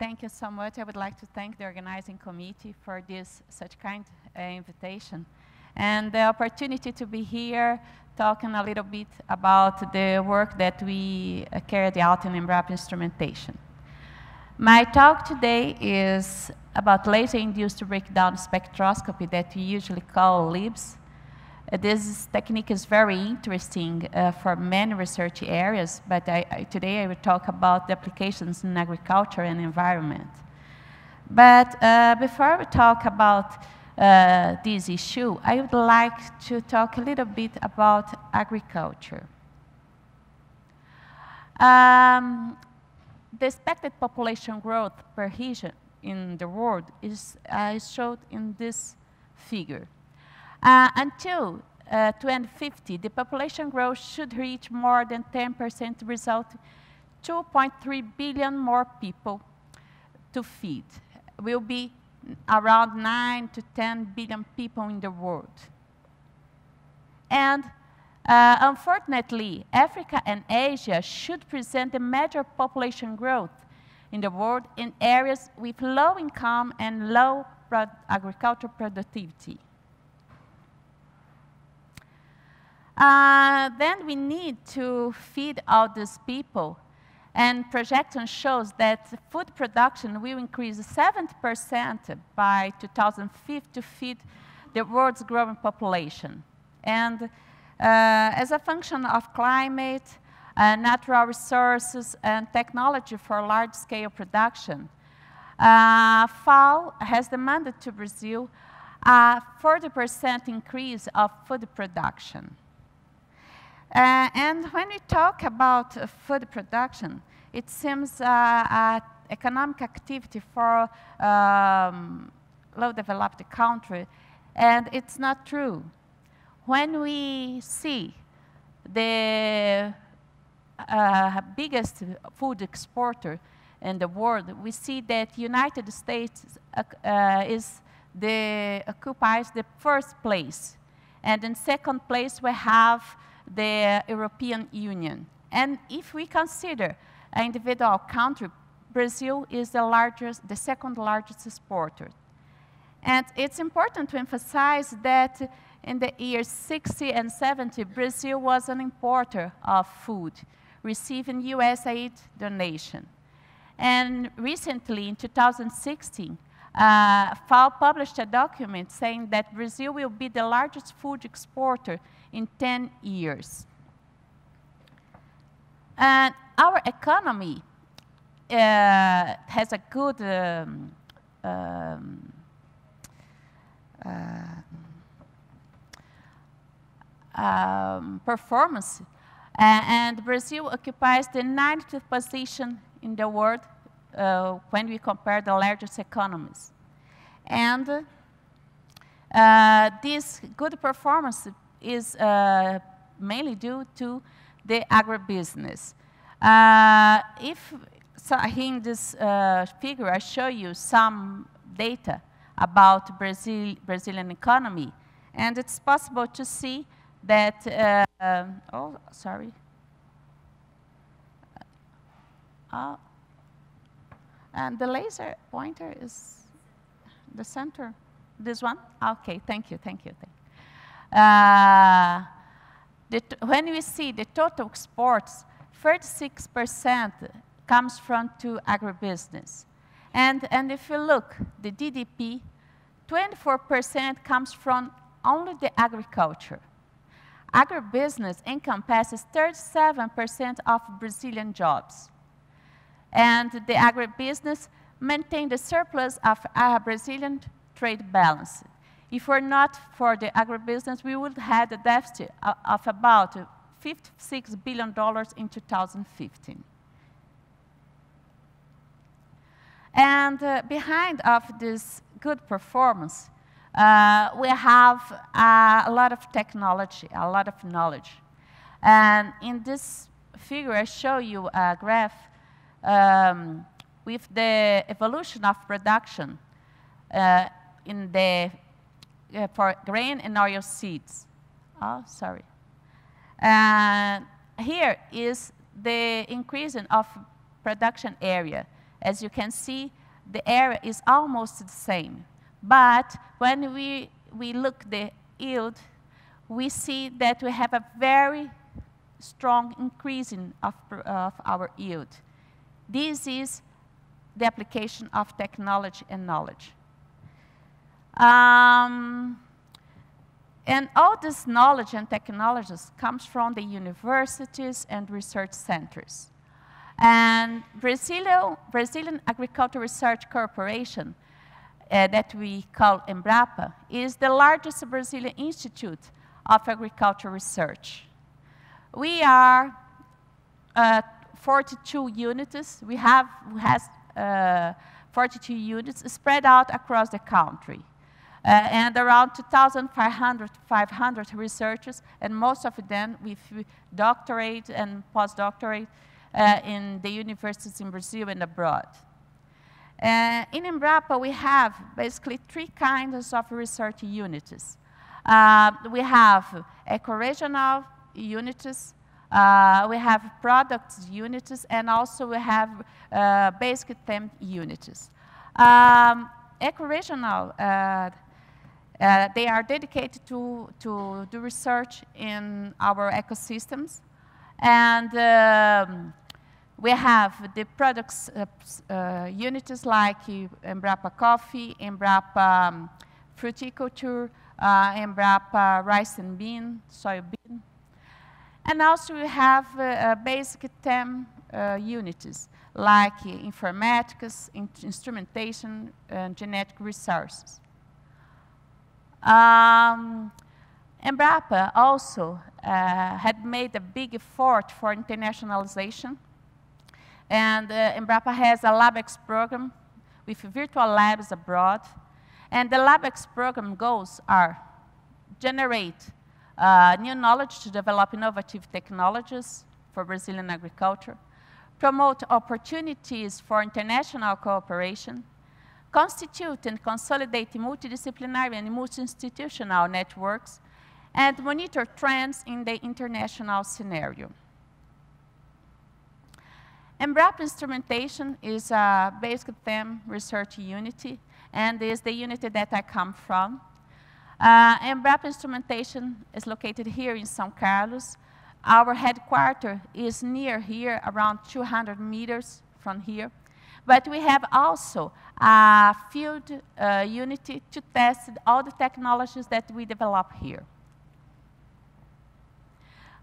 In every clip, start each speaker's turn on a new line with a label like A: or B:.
A: Thank you so much. I would like to thank the organizing committee for this such kind invitation and the opportunity to be here talking a little bit about the work that we carried out in EMBRAP instrumentation. My talk today is about laser-induced breakdown spectroscopy that we usually call LIBS. This technique is very interesting for many research areas, but today I will talk about the applications in agriculture and environment. But before we talk about this issue, I would like to talk a little bit about agriculture. The expected population growth per region in the world is showed in this figure. Until 2050, the population growth should reach more than 10%, resulting 2.3 billion more people to feed. Will be around 9 to 10 billion people in the world. And unfortunately, Africa and Asia should present the major population growth in the world in areas with low income and low agricultural productivity. Then we need to feed all these people, and projection shows that food production will increase 70% by 2050 to feed the world's growing population. And as a function of climate, natural resources, and technology for large-scale production, FAO has demanded to Brazil a 40% increase of food production. And when we talk about food production, it seems economic activity for low-developed country, and it's not true. When we see the biggest food exporter in the world, we see that United States occupies the first place, and in second place we have the European Union. And if we consider an individual country, Brazil is the second largest exporter. And it's important to emphasize that in the years 60 and 70, Brazil was an importer of food, receiving USAID donation. And recently, in 2016, FAO published a document saying that Brazil will be the largest food exporter in 10 years. And our economy has a good performance, and Brazil occupies the 90th position in the world when we compare the largest economies. And this good performance is mainly due to the agribusiness. So here in this figure, I show you some data about Brazilian economy, and it's possible to see that, oh, sorry. And the laser pointer is the center. This one? Okay, thank you, thank you. When we see the total exports, 36% comes from to agribusiness. And if you look, the GDP, 24% comes from only the agriculture. Agribusiness encompasses 37% of Brazilian jobs. And the agribusiness maintained the surplus of our Brazilian trade balance. If we're not for the agribusiness, we would have a deficit of about $56 billion in 2015. And behind of this good performance, we have a lot of technology, a lot of knowledge. And in this figure, I show you a graph with the evolution of production in the for grain and oil seeds. Oh, sorry. And here is the increase of production area. As you can see, the area is almost the same. But when we look the yield, we see that we have a very strong increasing of our yield. This is the application of technology and knowledge. And all this knowledge and technologies comes from the universities and research centers. And Brazilian Agricultural Research Corporation, that we call Embrapa, is the largest Brazilian institute of agricultural research. We are 42 units. We have 42 units spread out across the country. And around 2,500 researchers, and most of them with doctorate and postdoctorate in the universities in Brazil and abroad. In Embrapa, we have basically 3 kinds of research units. We have eco-regional units, we have products units, and also we have basic theme units. Eco-regional, they are dedicated to do research in our ecosystems. And we have the products units like Embrapa Coffee, Embrapa Fruticulture, Embrapa Rice and Bean, Soybean. And also we have basic theme units like informatics, instrumentation, and genetic resources. Embrapa also had made a big effort for internationalization. And Embrapa has a LIBS program with virtual labs abroad. And the LIBS program goals are generate new knowledge to develop innovative technologies for Brazilian agriculture, promote opportunities for international cooperation, constitute and consolidate multidisciplinary and multi-institutional networks, and monitor trends in the international scenario. Embrapa Instrumentation is a basic theme research unit, and is the unit that I come from. Embrapa Instrumentation is located here in São Carlos. Our headquarters is near here, around 200 meters from here. But we have also a field unit to test all the technologies that we develop here.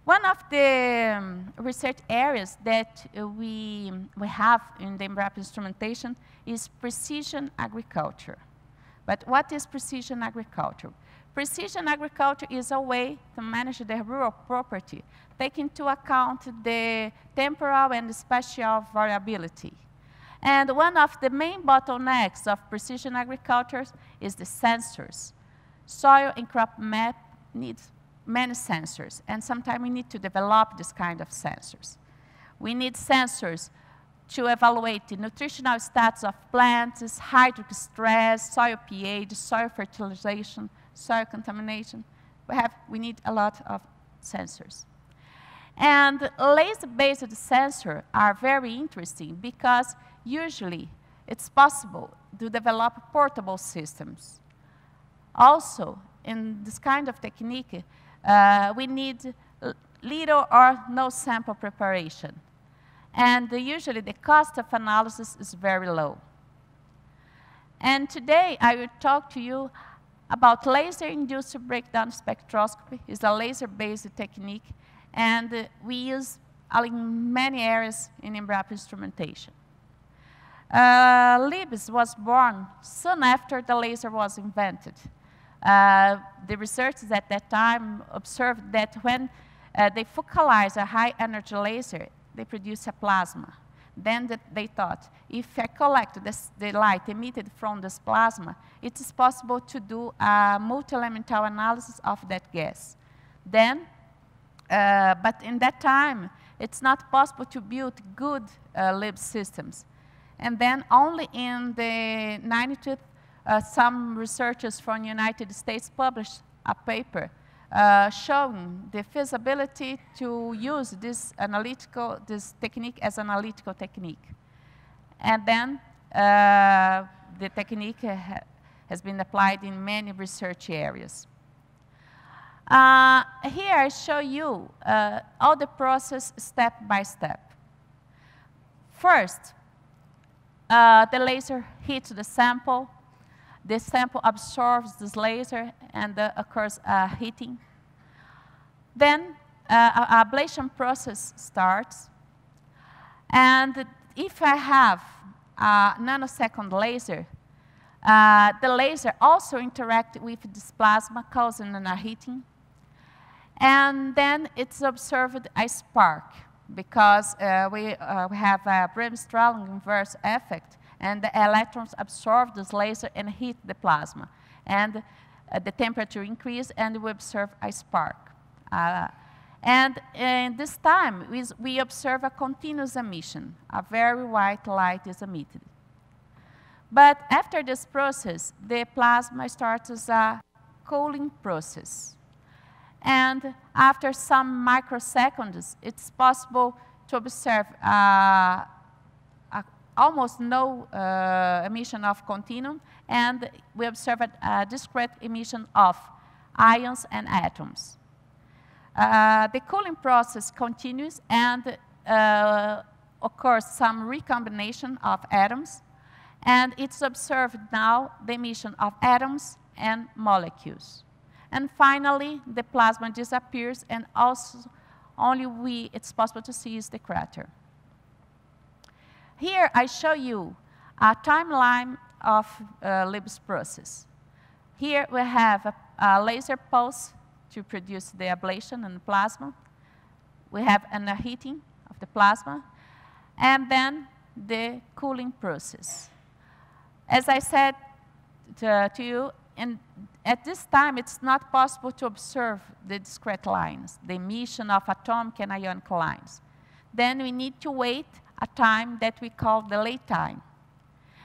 A: One of the research areas that we have in the Embrapa Instrumentation is precision agriculture. But what is precision agriculture? Precision agriculture is a way to manage the rural property, taking into account the temporal and spatial variability. And one of the main bottlenecks of precision agriculture is the sensors. Soil and crop map needs many sensors, and sometimes we need to develop this kind of sensors. We need sensors to evaluate the nutritional status of plants, hydric stress, soil pH, soil fertilization, soil contamination. We need a lot of sensors. And laser-based sensors are very interesting because usually it's possible to develop portable systems. Also, in this kind of technique, we need little or no sample preparation. And usually the cost of analysis is very low. And today I will talk to you about laser-induced breakdown spectroscopy. It's a laser-based technique, and we use in many areas in Embrapa Instrumentation. LIBS was born soon after the laser was invented. The researchers at that time observed that when they focalize a high-energy laser, they produce a plasma. Then they thought, if I collect the light emitted from this plasma, it is possible to do a multi-elemental analysis of that gas. Then, but in that time, it's not possible to build good LIBS systems. And then only in the 90s, some researchers from the United States published a paper showing the feasibility to use this technique as an analytical technique. And then the technique has been applied in many research areas. Here I show you all the process step by step. First, the laser hits the sample absorbs this laser and occurs heating. Then ablation process starts. And if I have a nanosecond laser, the laser also interacts with this plasma, causing a heating. And then it's observed a spark, because we have a Bremsstrahlung inverse effect, and the electrons absorb this laser and hit the plasma. And the temperature increases, and we observe a spark. And in this time, we observe a continuous emission. A very white light is emitted. But after this process, the plasma starts a cooling process. And after some microseconds, it's possible to observe almost no emission of continuum, and we observe a discrete emission of ions and atoms. The cooling process continues, and occurs some recombination of atoms, and it's observed now the emission of atoms and molecules. And finally, the plasma disappears, and also only it's possible to see is the crater. Here I show you a timeline of LIBS process. Here we have a laser pulse to produce the ablation in the plasma. We have a heating of the plasma, and then the cooling process. As I said to you, at this time, it's not possible to observe the discrete lines, the emission of atomic and ionic lines. Then we need to wait a time that we call delay time.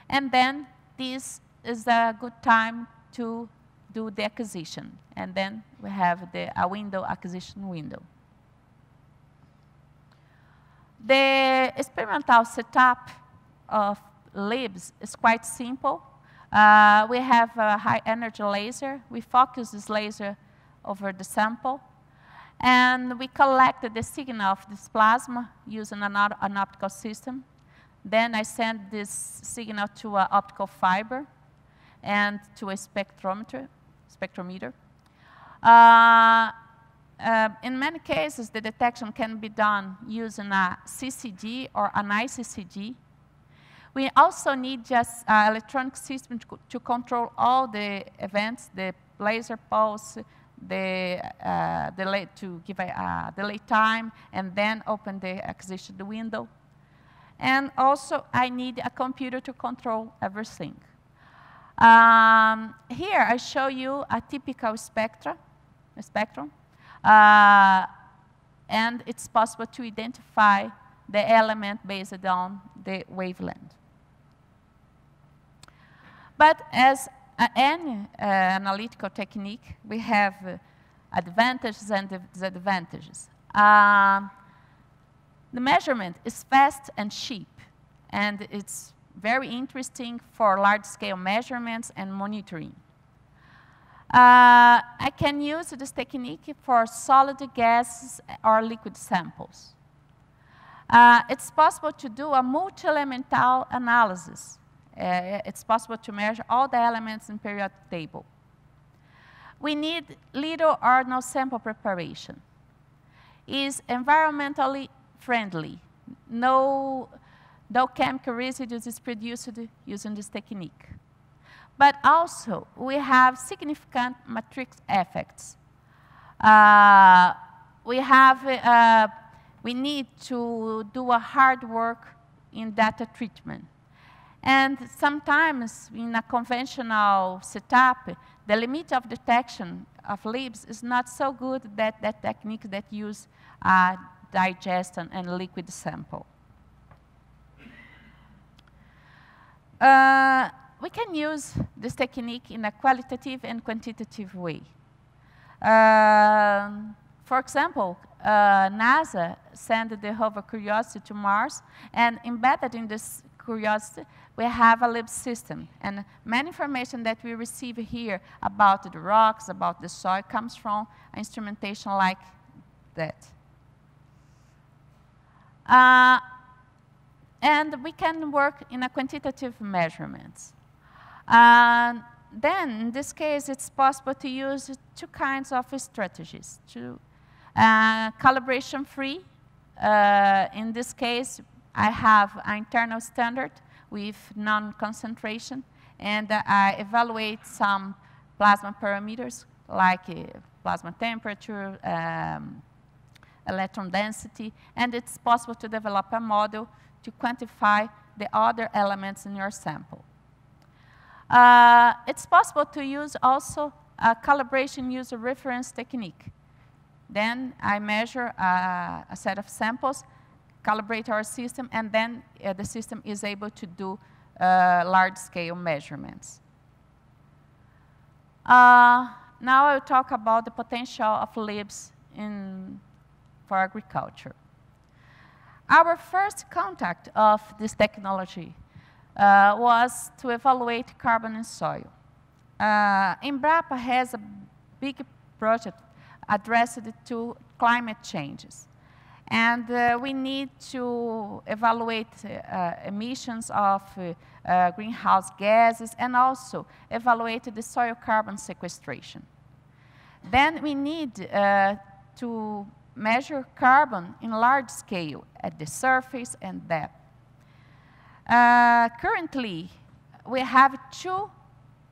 A: And then this is a good time to do the acquisition. And then we have a acquisition window. The experimental setup of LIBS is quite simple. We have a high energy laser. We focus this laser over the sample. And we collect the signal of this plasma using an optical system. Then I send this signal to an optical fiber and to a spectrometer. In many cases, the detection can be done using a CCD or an ICCD. We also need just an electronic system to control all the events, the laser pulse, to give a delay time, and then open the acquisition window. And also, I need a computer to control everything. Here, I show you a typical spectrum, and it's possible to identify the element based on the wavelength. But as any analytical technique, we have advantages and disadvantages. The measurement is fast and cheap, and it's very interesting for large-scale measurements and monitoring. I can use this technique for solid gases or liquid samples. It's possible to do a multi-elemental analysis. It's possible to measure all the elements in periodic table. We need little or no sample preparation. It's environmentally friendly. No chemical residues is produced using this technique. But also, we have significant matrix effects. We need to do a hard work in data treatment. And sometimes, in a conventional setup, the limit of detection of LIBS is not so good that technique that use digestion and liquid sample. We can use this technique in a qualitative and quantitative way. For example, NASA sent the rover Curiosity to Mars, and embedded in this curiosity, we have a LIBS system. And many information that we receive here about the rocks, about the soil, comes from instrumentation like that. And we can work in a quantitative measurements. Then, in this case, it's possible to use two kinds of strategies. Calibration-free. In this case, I have an internal standard with non-concentration, and I evaluate some plasma parameters like plasma temperature, electron density, and it's possible to develop a model to quantify the other elements in your sample. It's possible to use also a calibration user reference technique. Then I measure a set of samples, calibrate our system, and then the system is able to do large-scale measurements. Now I'll talk about the potential of LIBS for agriculture. Our first contact of this technology was to evaluate carbon in soil. Embrapa has a big project addressed to climate changes. And we need to evaluate emissions of greenhouse gases and also evaluate the soil carbon sequestration. Then we need to measure carbon in large scale at the surface and depth. Currently, we have two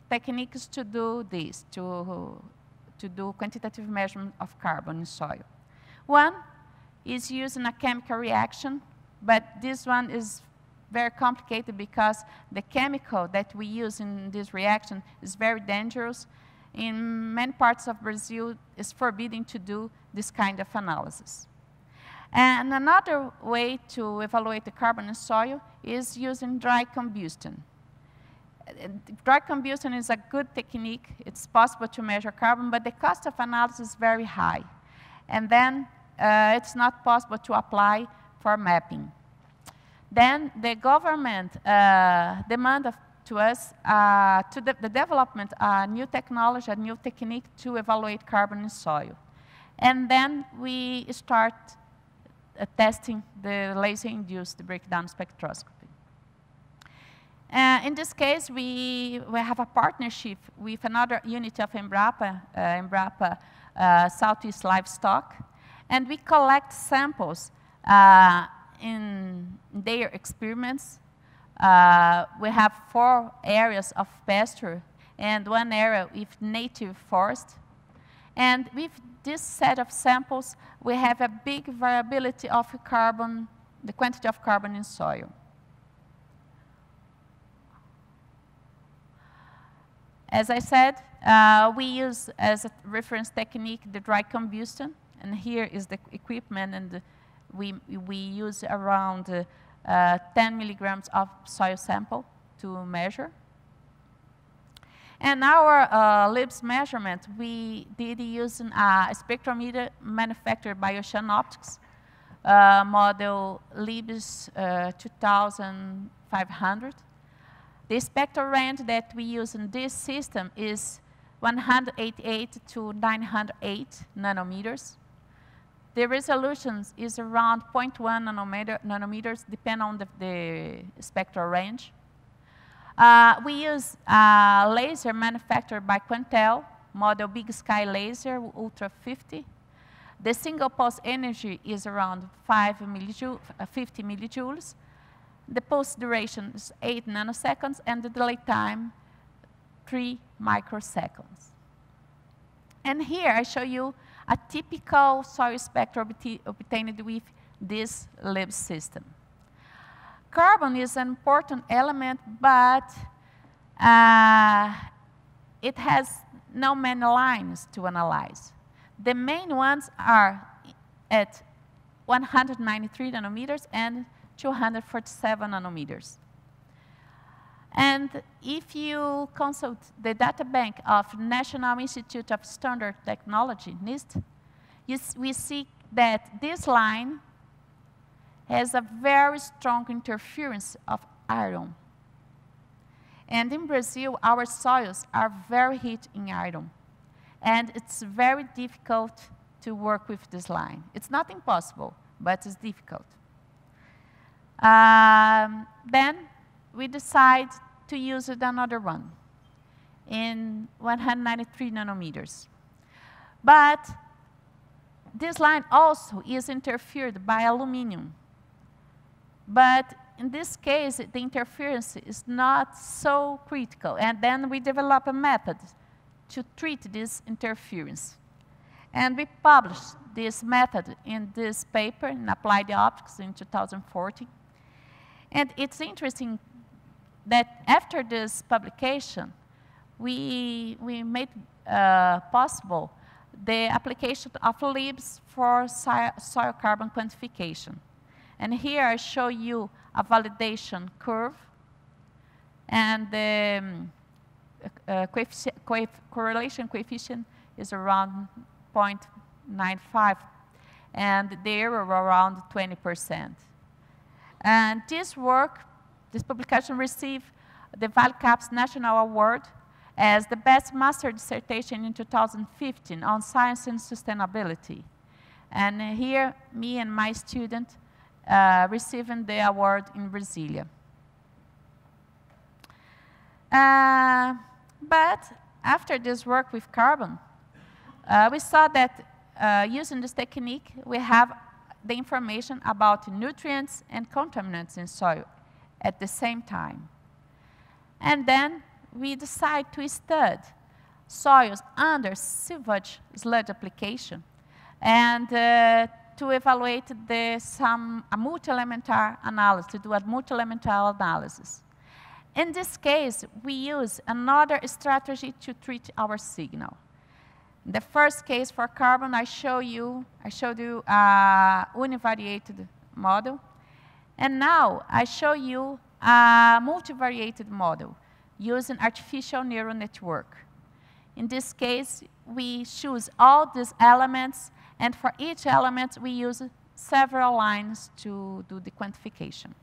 A: techniques to do this, to do quantitative measurement of carbon in soil. One is using a chemical reaction, but this one is very complicated because the chemical that we use in this reaction is very dangerous. In many parts of Brazil, it's forbidden to do this kind of analysis. And another way to evaluate the carbon in soil is using dry combustion. Dry combustion is a good technique. It's possible to measure carbon, but the cost of analysis is very high. And then it's not possible to apply for mapping. Then the government demanded to us the development of new technology, a new technique to evaluate carbon in soil. And then we start testing the laser-induced breakdown spectroscopy. In this case, we have a partnership with another unit of Embrapa, Southeast Livestock, and we collect samples in their experiments. We have 4 areas of pasture and 1 area with native forest. And with this set of samples, we have a big variability of carbon, the quantity of carbon in soil. As I said, we use as a reference technique the dry combustion. And here is the equipment, and we use around 10 milligrams of soil sample to measure. And our LIBS measurement, we did using a spectrometer manufactured by Ocean Optics, model LIBS 2500. The spectral range that we use in this system is 188 to 908 nanometers. The resolution is around 0.1 nanometers, depending on the spectral range. We use a laser manufactured by Quantel, model Big Sky Laser Ultra 50. The single pulse energy is around 50 millijoules. The pulse duration is 8 nanoseconds, and the delay time 3 microseconds. And here I show you a typical soil spectrum obtained with this LIBS system. Carbon is an important element, but it has no many lines to analyze. The main ones are at 193 nanometers and 247 nanometers. And if you consult the data bank of National Institute of Standard Technology, NIST, we see that this line has a very strong interference of iron. And in Brazil, our soils are very rich in iron. And it's very difficult to work with this line. It's not impossible, but it's difficult. Then we decide to use another one in 193 nanometers. But this line also is interfered by aluminum. But in this case, the interference is not so critical. And then we develop a method to treat this interference. And we published this method in this paper in Applied Optics in 2014. And it's interesting that after this publication, we made possible the application of LIBS for soil carbon quantification. And here I show you a validation curve, and the correlation coefficient is around 0.95, and the error around 20%. And this work, this publication received the VALCAP's National Award as the best master dissertation in 2015 on science and sustainability. And here, me and my student receiving the award in Brasilia. But after this work with carbon, we saw that using this technique, we have the information about nutrients and contaminants in soil at the same time. And then we decide to study soils under silage sludge application and to evaluate a multi-elemental analysis, to do a multi-elemental analysis. In this case, we use another strategy to treat our signal. In the first case for carbon, I showed you a univariated model. And now I show you a multivariated model using artificial neural network. In this case, we choose all these elements, and for each element, we use several lines to do the quantification.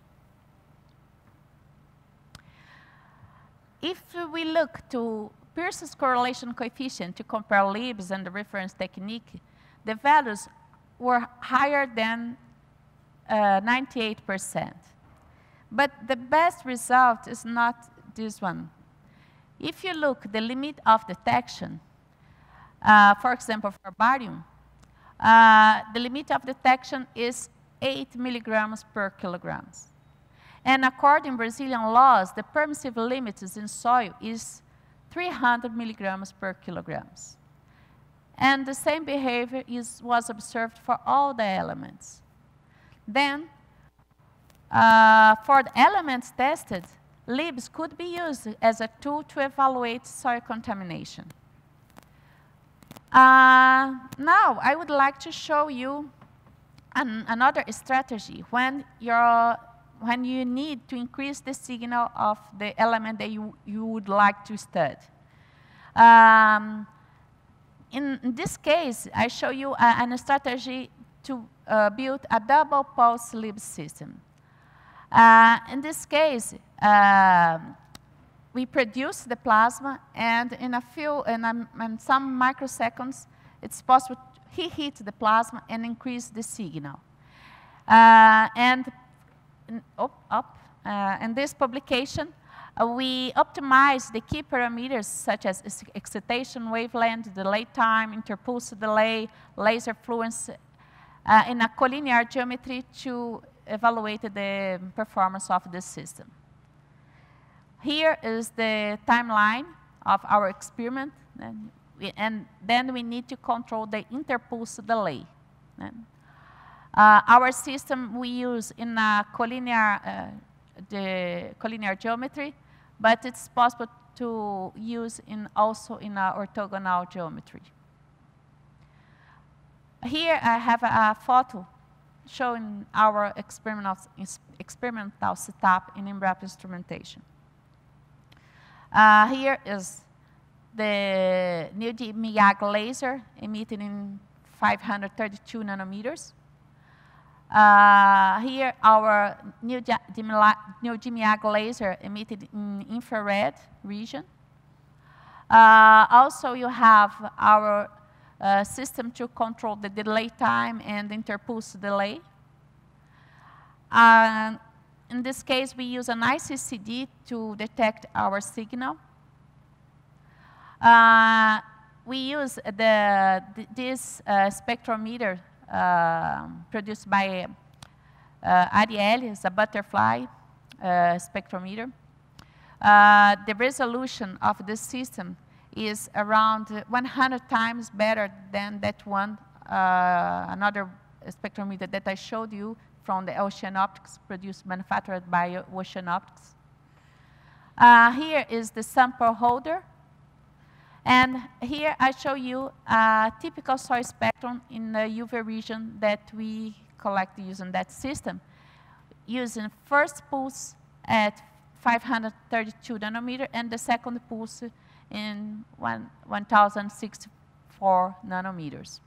A: If we look to Pearson's correlation coefficient to compare LIBS and the reference technique, the values were higher than 98%. But the best result is not this one. If you look the limit of detection, for example, for barium, the limit of detection is 8 milligrams per kilograms. And according to Brazilian laws, the permissive limits in soil is 300 milligrams per kilograms. And the same behavior was observed for all the elements. Then, for the elements tested, LIBS could be used as a tool to evaluate soil contamination. Now, I would like to show you another strategy when you need to increase the signal of the element that you would like to study. In this case, I show you a strategy to build a double pulse LIBS system. In this case, we produce the plasma, and in some microseconds, it's possible to heat the plasma and increase the signal. In this publication, we optimize the key parameters such as excitation, wavelength, delay time, interpulse delay, laser fluence in a collinear geometry to evaluate the performance of the system. Here is the timeline of our experiment, and then we need to control the interpulse delay. Our system we use in a collinear, the collinear geometry, but it's possible to use also in a orthogonal geometry. Here I have a photo showing our experimental setup in in-breath instrumentation. Here is the new Miyagi laser emitting in 532 nanometers. Here, our new Dimiag laser emitted in infrared region. Also, you have our system to control the delay time and interpulse delay. In this case, we use an ICCD to detect our signal. We use this spectrometer produced by Ariel, it's a butterfly spectrometer. The resolution of this system is around 100 times better than that one, another spectrometer that I showed you from the Ocean Optics, manufactured by Ocean Optics. Here is the sample holder. And here I show you a typical soil spectrum in the UV region that we collect using that system, using first pulse at 532 nanometer and the second pulse in 1064 nanometers.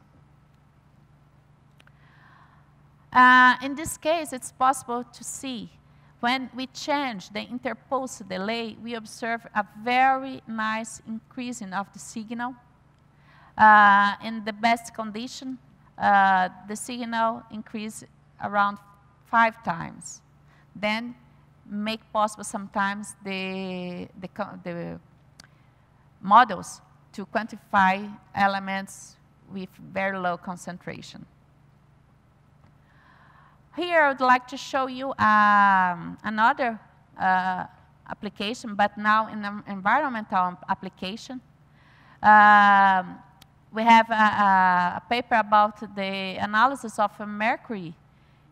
A: In this case, it's possible to see when we change the interpulse delay, we observe a very nice increasing of the signal. In the best condition, the signal increase around 5 times. Then make possible sometimes the models to quantify elements with very low concentration. Here I would like to show you another application, but now in an environmental application. We have a paper about the analysis of mercury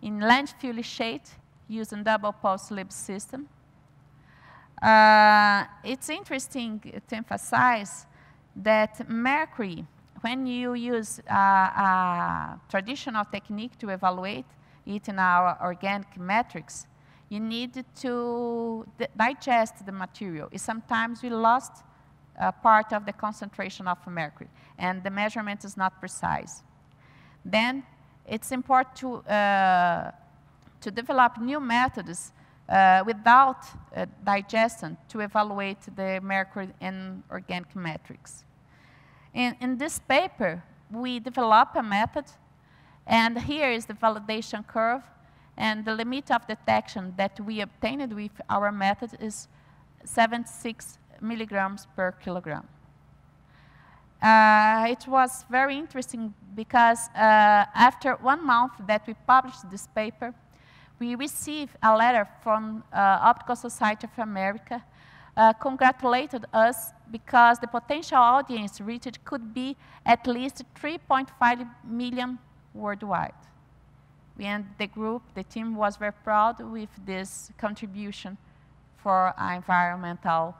A: in landfill leachate using double pulse LIBS system. It's interesting to emphasize that mercury, when you use a traditional technique to evaluate it in our organic metrics, you need to digest the material. Sometimes we lost part of the concentration of mercury, and the measurement is not precise. Then it's important to develop new methods without digestion to evaluate the mercury in organic metrics. In this paper, we develop a method, and here is the validation curve, and the limit of detection that we obtained with our method is 76 milligrams per kilogram. It was very interesting because after 1 month that we published this paper, we received a letter from Optical Society of America congratulated us because the potential audience reached could be at least 3.5 million worldwide. And the group, the team was very proud with this contribution for our environmental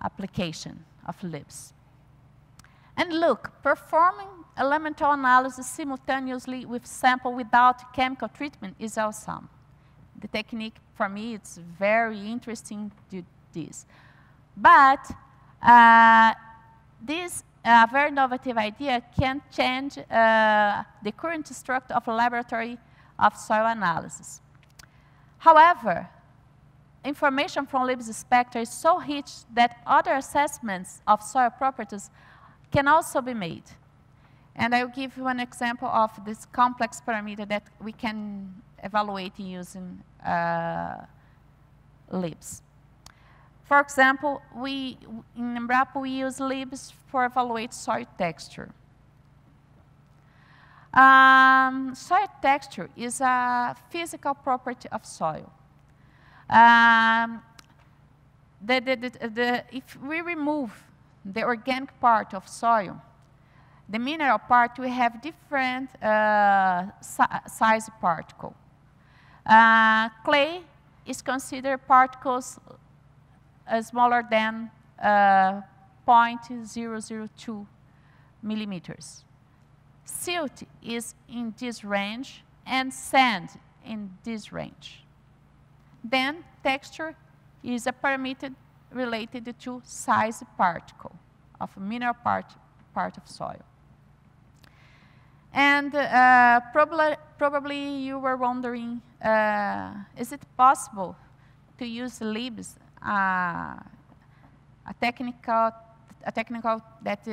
A: application of LIBS. And look, performing elemental analysis simultaneously with sample without chemical treatment is awesome. The technique, for me, it's very interesting to do this. But this very innovative idea can change the current structure of a laboratory of soil analysis. However, information from LIBS spectra is so rich that other assessments of soil properties can also be made. And I will give you an example of this complex parameter that we can evaluate using LIBS. For example, in Embrapa, we use LIBS for evaluate soil texture. Soil texture is a physical property of soil. If we remove the organic part of soil, the mineral part, we have different size particle. Clay is considered particles smaller than 0.002 millimeters. Silt is in this range, and sand in this range. Then texture is a parameter related to size particle of a mineral part of soil. And probably you were wondering, is it possible to use LIBS, a technical that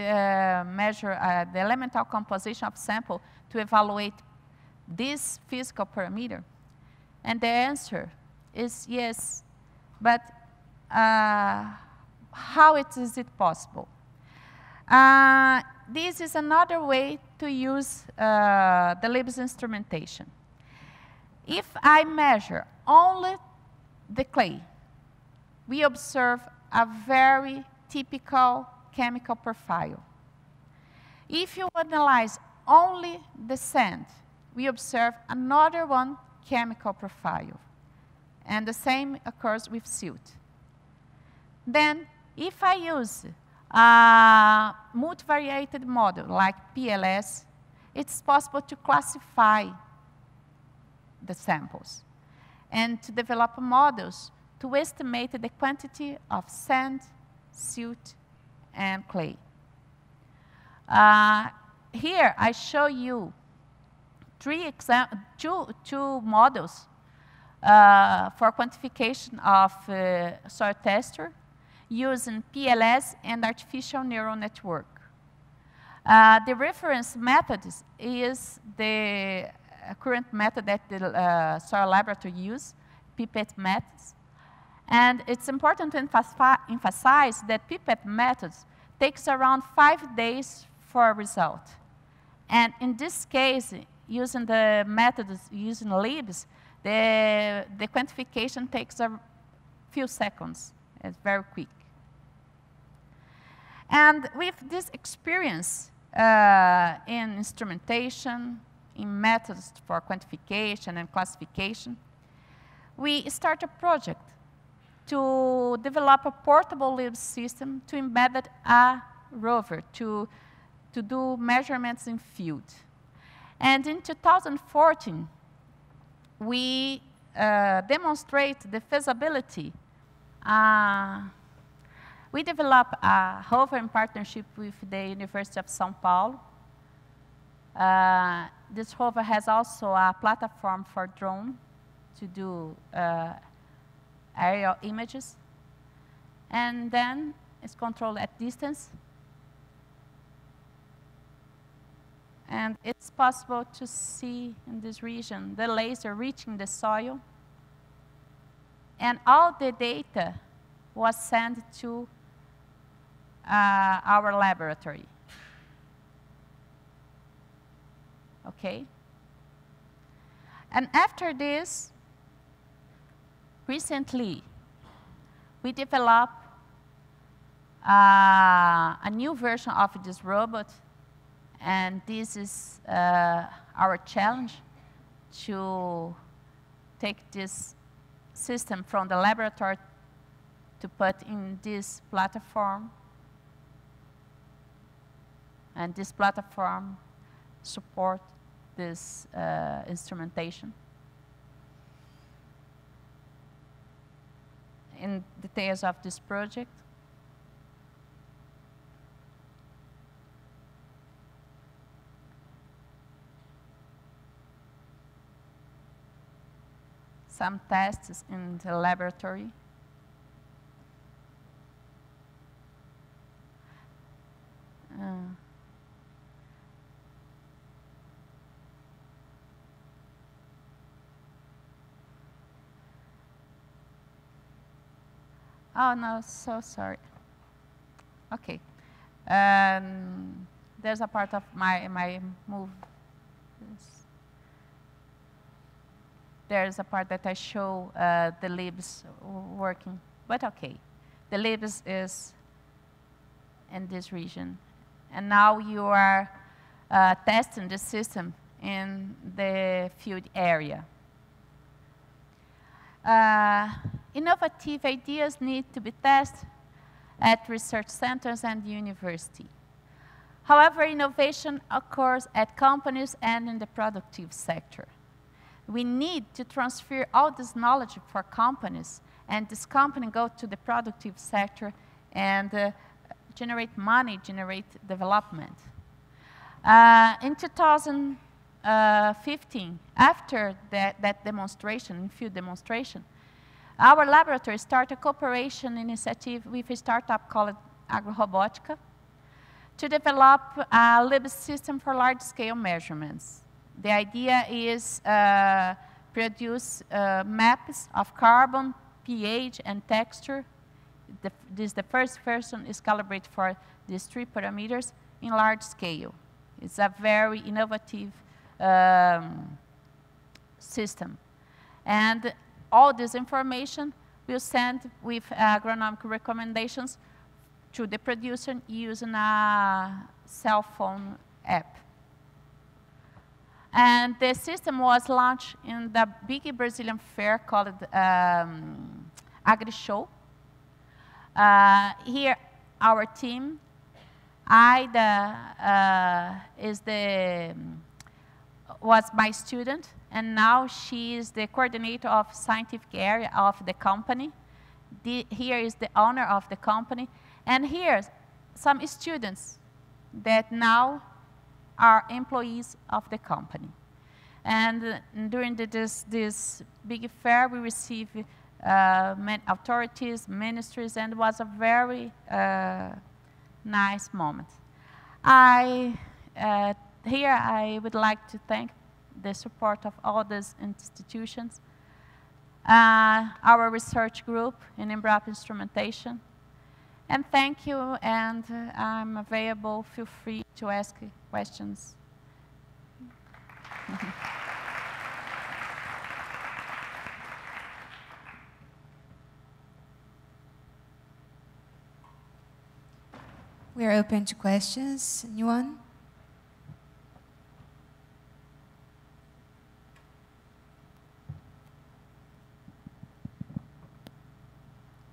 A: measure the elemental composition of sample to evaluate this physical parameter? And the answer is yes, but how is it possible? This is another way to use the LIBS instrumentation. If I measure only the clay, we observe a very typical chemical profile. If you analyze only the sand, we observe another one chemical profile. And the same occurs with silt. Then, if I use a multivariated model like PLS, it's possible to classify the samples and to develop models to estimate the quantity of sand, silt, and clay. Here I show you two models for quantification of soil texture using PLS and artificial neural network. The reference method is the current method that the soil laboratory use, pipette methods. And it's important to emphasize that pipette methods takes around 5 days for a result. And in this case, using the methods using LIBS, the quantification takes a few seconds. It's very quick. And with this experience in instrumentation, in methods for quantification and classification, we start a project to develop a portable LIBS system to embed a rover to do measurements in field. And in 2014, we demonstrate the feasibility. We developed a rover in partnership with the University of São Paulo. This rover has also a platform for drone to do aerial images. And then it's controlled at distance. And it's possible to see in this region the laser reaching the soil. And all the data was sent to our laboratory. Okay? And after this, recently, we developed a new version of this robot. And this is our challenge, to take this system from the laboratory to put in this platform. And this platform supports this instrumentation. In details of this project, some tests in the laboratory. Oh, no, so sorry. Okay. There's a part of my move. There's a part that I show the LIBS working. But OK, the LIBS is in this region. And now you are testing the system in the field area. Innovative ideas need to be tested at research centers and university. However, innovation occurs at companies and in the productive sector. We need to transfer all this knowledge for companies, and this company go to the productive sector and generate money, generate development. In 2015, after that demonstration, field demonstration, our laboratory started a cooperation initiative with a startup called AgroRobotica to develop a LIBS system for large-scale measurements. The idea is produce maps of carbon, pH, and texture. The first version is calibrated for these 3 parameters in large scale. It's a very innovative system. And all this information will send with agronomic recommendations to the producer using a cell phone app. And the system was launched in the big Brazilian fair called AgriShow. Here, our team, Ida was my student, and now she is the coordinator of scientific area of the company. Here is the owner of the company, and here some students that now are employees of the company. And during this big fair, we received authorities, ministries, and it was a very nice moment. Here I would like to thank the support of all these institutions, our research group in Embrapa Instrumentation, and thank you, and I'm available. Feel free to ask questions.
B: We are open to questions. Anyone?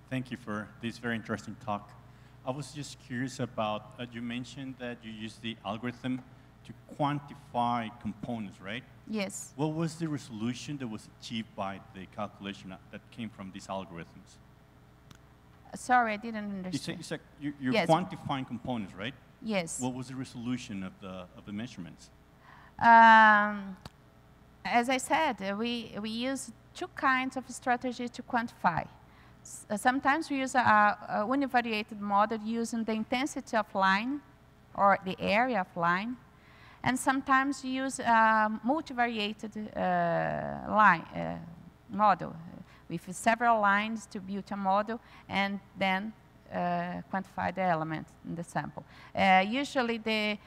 C: Thank you for this very interesting talk. I was just curious about, you mentioned that you use the algorithm to quantify components, right?
A: Yes.
C: What was the resolution that was achieved by the calculation that came from these algorithms?
A: Sorry, I didn't understand.
C: You said you're
A: Yes.
C: quantifying components, right?
A: Yes.
C: What was the resolution of the measurements?
A: As I said, we use 2 kinds of strategies to quantify. Sometimes we use a univariated model using the intensity of line or the area of line, and sometimes we use a multivariated model with several lines to build a model and then quantify the element in the sample. Usually the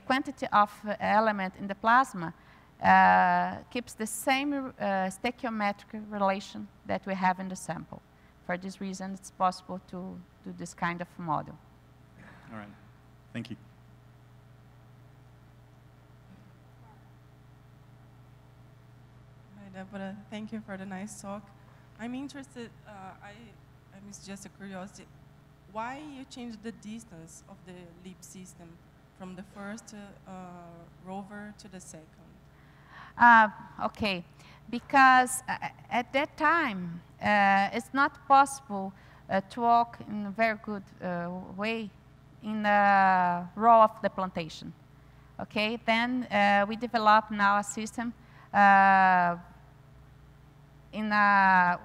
A: quantity of element in the plasma keeps the same stoichiometric relation that we have in the sample. For this reason, it's possible to do this kind of model.
C: All right. Thank you.
D: Hi, Débora. Thank you for the nice talk. I'm interested, I'm just a curiosity, why you changed the distance of the LIBS system from the first rover to the second?
A: Okay, because at that time, it's not possible to walk in a very good way in the row of the plantation. Okay, then we developed now a system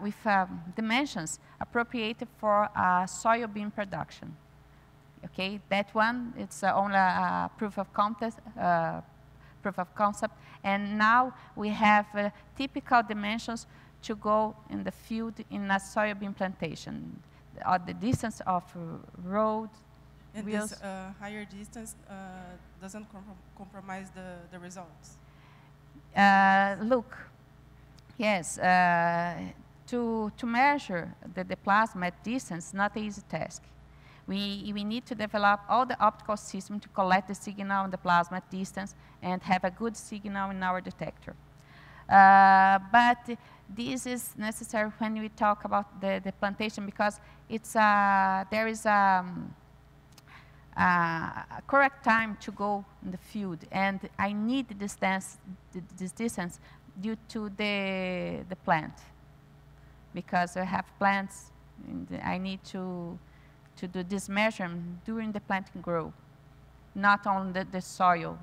A: with dimensions appropriated for soybean production. Okay, that one, it's only a proof of concept, and now we have typical dimensions to go in the field in a soybean plantation, the distance of road.
D: And
A: wheels.
D: this higher distance doesn't compromise the results?
A: Look, yes, to measure the plasma at distance, not an easy task. We need to develop all the optical system to collect the signal in the plasma at distance and have a good signal in our detector. But this is necessary when we talk about the plantation, because it's there is a correct time to go in the field, and I need this distance due to the plant, because I have plants and I need to do this measurement during the planting grow, not on the soil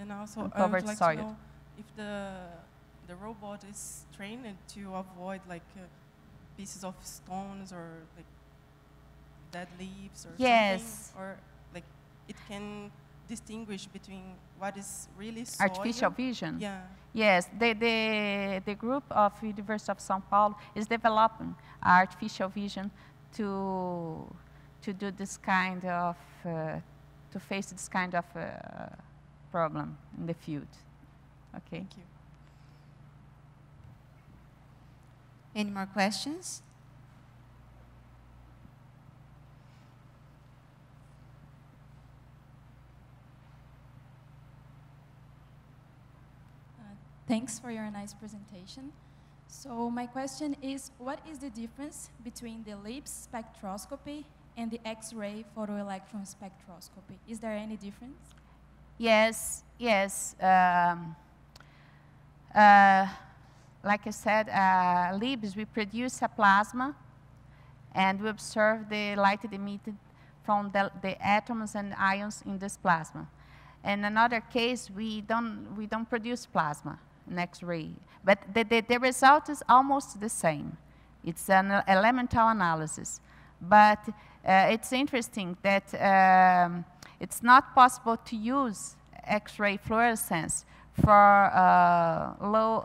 D: And also, I
A: uncovered
D: would like
A: soil.
D: to know if the robot is trained to avoid like pieces of stones or like dead leaves or
A: Yes.
D: something, or like it can distinguish between what is really soil.
A: Artificial vision?
D: Yeah.
A: Yes, the group of University of São Paulo is developing artificial vision to do this kind of, to face this kind of problem in the field. Okay.
D: Thank you.
B: Any more questions?
E: Thanks for your nice presentation. So my question is, what is the difference between the LIBS spectroscopy and the X-ray photoelectron spectroscopy? Is there any difference?
A: Yes, yes. Like I said, LIBS, we produce a plasma, and we observe the light emitted from the atoms and ions in this plasma. In another case, we don't produce plasma in X-ray, but the result is almost the same. It's an elemental analysis, but it's interesting that it's not possible to use X-ray fluorescence for low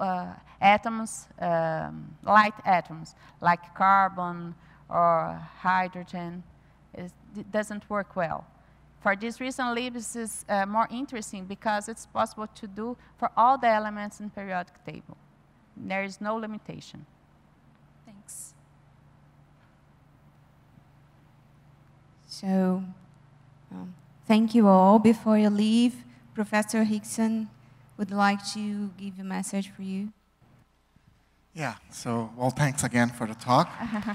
A: atoms, light atoms, like carbon or hydrogen. It doesn't work well. For this reason, LIBS is more interesting because it's possible to do for all the elements in periodic table. There is no limitation.
E: Thanks.
B: So, thank you all. Before you leave, Professor Hickson would like to give a message for you.
F: Yeah, so, well, thanks again for the talk. Okay.